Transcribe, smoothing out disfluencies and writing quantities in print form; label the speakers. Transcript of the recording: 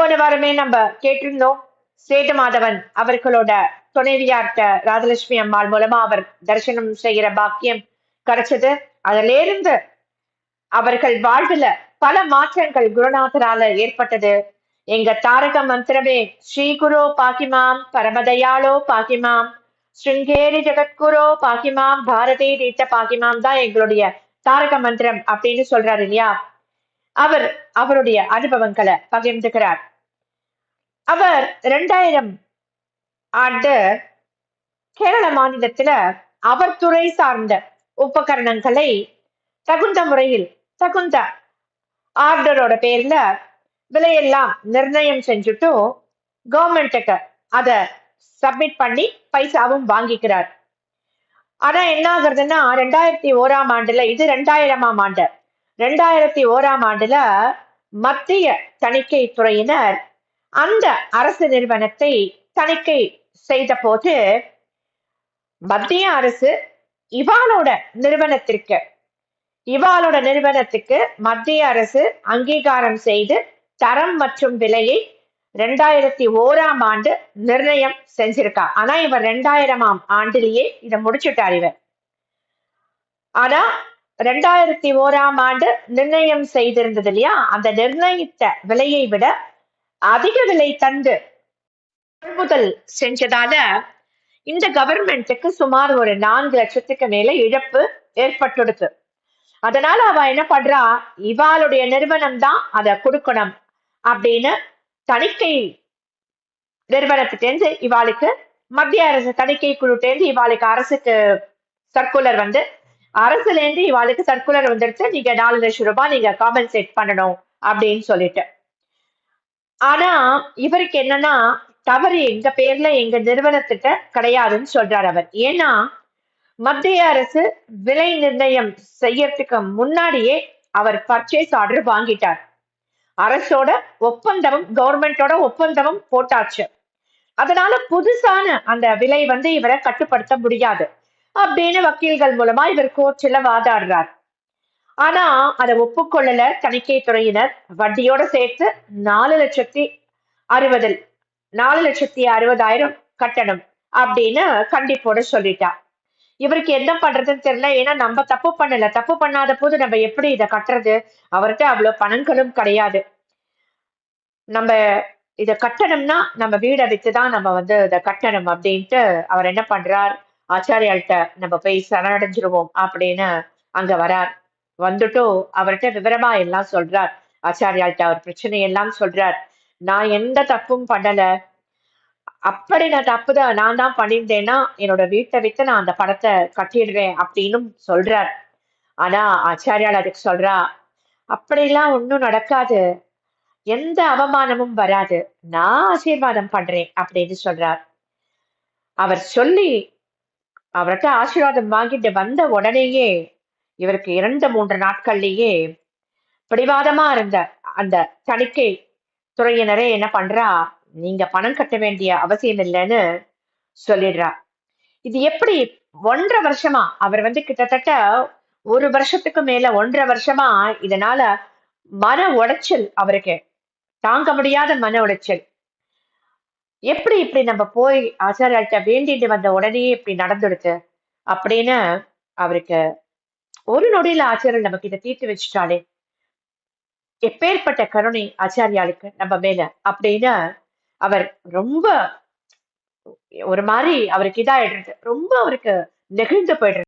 Speaker 1: போன வாரமே நம்ம கேட்டிருந்தோம். சேது மாதவன் அவர்களோட துணைவியார்ட்ட ராஜலட்சுமி அம்மாள் மூலமா அவர் தரிசனம் செய்கிற பாக்கியம் கிடைச்சது. அதுல இருந்து அவர்கள் வாழ்வுல பல மாற்றங்கள் குருநாதரால ஏற்பட்டது. எங்க தாரக மந்திரமே ஸ்ரீ குரு பாக்கிமாம், பரமதயாளோ பாக்கிமாம், ஸ்ருங்கேரி ஜெகத்குரு பாக்கிமாம், பாரதி தீர்த்த பாக்கிமாம் தான் எங்களுடைய தாரக மந்திரம் அப்படின்னு சொல்றாரு இல்லையா. அவர் அவருடைய அனுபவங்களை பகிர்ந்துகிறார். அவர் 2000 ஆண்டு கேரள மாநிலத்துல அவர் துறை சார்ந்த உபகரணங்களை தகுந்த முறையில் தகுந்த ஆர்டரோட பேர்ல விலையெல்லாம் நிர்ணயம் செஞ்சுட்டு கவர்மெண்ட்டுக்கு அத சப்மிட் பண்ணி பைசாவும் வாங்கிக்கிறார். ஆனா என்ன ஆகுறதுன்னா 2001ஆம் ஆண்டுல, இது 2000ஆம் ஆண்டு, 2001ஆம் ஆண்டுல மத்திய தணிக்கை துறையினர் அந்த அரசு நிறுவனத்தை தணிக்கை செய்த போது மத்திய அரசு இவாளோட நிறுவனத்துக்கு மத்திய அரசு அங்கீகாரம் செய்து தரம் மற்றும் விலையை 2001ஆம் ஆண்டு நிர்ணயம் செஞ்சிருக்கா. ஆனா இவர் 2000ஆம் ஆண்டிலேயே இதை முடிச்சுட்டார் இவர். ஆனா 2001ஆம் ஆண்டு நிர்ணயம் செய்திருந்தது இல்லையா, அந்த நிர்ணயித்த விலையை விட அதிக விலை தந்து கொள்முதல் செஞ்சதால இந்த கவர்மெண்ட்டுக்கு சுமார் ஒரு 4 லட்சத்துக்கு மேல இழப்பு ஏற்பட்டுடுது. அதனால அவ என்ன பண்றா, இவாளுடைய நிறுவனம் தான் அதை கொடுக்கணும் அப்படின்னு தணிக்கை நிறுவனத்திட்டேந்து இவாளுக்கு மத்திய அரசு தணிக்கை குழுட்டேந்து இவாளுக்கு அரசுக்கு சர்க்குலர் வந்து, அரசுல இருந்து இவாளுக்கு சர்க்குலர் வந்துடுச்சு, நீங்க 4 லட்சம் ரூபாய் நீங்க காம்பன்சேட் பண்ணணும் அப்படின்னு சொல்லிட்டு. ஆனா இவருக்கு என்னன்னா, தவறு எங்க பேர்ல எங்க நிறுவனத்திட்ட கிடையாதுன்னு சொல்றாரு அவர். ஏன்னா மத்திய அரசு விலை நிர்ணயம் செய்யறதுக்கு முன்னாடியே அவர் பர்ச்சேஸ் ஆர்டர் வாங்கிட்டார். அரசோட ஒப்பந்தமும் கவர்மெண்டோட ஒப்பந்தமும் போட்டாச்சு. அதனால புதுசான அந்த விலை வந்து இவரை கட்டுப்படுத்த முடியாது அப்படின்னு வக்கீல்கள் மூலமா இவர் கோர்ட்ல வாதாடுறார். ஆனா அதை ஒப்புக்கொள்ளல தணிக்கை துறையினர். வட்டியோட சேர்த்து 4,60,000 கட்டணும் அப்படின்னு கண்டிப்போட சொல்லிட்டா. இவருக்கு என்ன பண்றதுன்னு தெரியல. ஏன்னா நம்ம தப்பு பண்ணல, தப்பு பண்ணாத போது நம்ம எப்படி இதை கட்டுறது, அவர்கிட்ட அவ்வளவு பணங்களும் கிடையாது. நம்ம இதை கட்டணும்னா நம்ம வீடை வித்துதான் நம்ம வந்து இதை கட்டணும் அப்படின்ட்டு அவர் என்ன பண்றார், ஆச்சாரியாள்கிட்ட நம்ம போய் சரணடைஞ்சிருவோம் அப்படின்னு அங்க வரார். வந்துட்டு அவர்கிட்ட விவரமா எல்லாம் சொல்றார். ஆச்சாரியாள்கிட்ட அவர் பிரச்சனை எல்லாம் சொல்றார். நான் எந்த தப்பும் பண்ணல, அப்படி நான் தான் பண்ணியிருந்தேன்னா என்னோட வீட்டை வித்து நான் அந்த பணத்தை கட்டிடுவேன் அப்படின்னு சொல்றார். ஆனா ஆச்சாரியால் அதுக்கு சொல்றா, அப்படிலாம் ஒண்ணும் நடக்காது, எந்த அவமானமும் வராது, நான் ஆசீர்வாதம் பண்றேன் அப்படின்னு சொல்றார். அவர் சொல்லி அவர்கிட்ட ஆசீர்வாதம் வாங்கிட்டு வந்த உடனேயே இவருக்கு 2-3 நாட்கள்லயே பிடிவாதமா இருந்த அந்த தணிக்கை துறையினரே என்ன பண்றா, நீங்க பணம் கட்ட வேண்டிய அவசியம் இல்லைன்னு சொல்லிடுறா. இது எப்படி 1.5 வருஷமா அவர் வந்து கிட்டத்தட்ட 1 வருஷத்துக்கு மேல 1.5 வருஷமா இதனால மன உளைச்சல், அவருக்கு தாங்க முடியாத மன உளைச்சல். எப்படி இப்படி நம்ம போய் ஆச்சாரியாள்கிட்ட வேண்டிட்டு வந்த உடனே இப்படி நடந்துடுது அப்படின்னு அவருக்கு ஒரு நொடியில ஆச்சாரியர் நமக்கு இதை தீர்த்து வச்சுட்டாலே, எப்பேற்பட்ட கருணை ஆச்சாரியாளுக்கு நம்ம மேல அப்படின்னு அவர் ரொம்ப ஒரு மாதிரி அவருக்கு இதாயிடுறது, ரொம்ப அவருக்கு நெகிழ்ந்து போயிடுறது.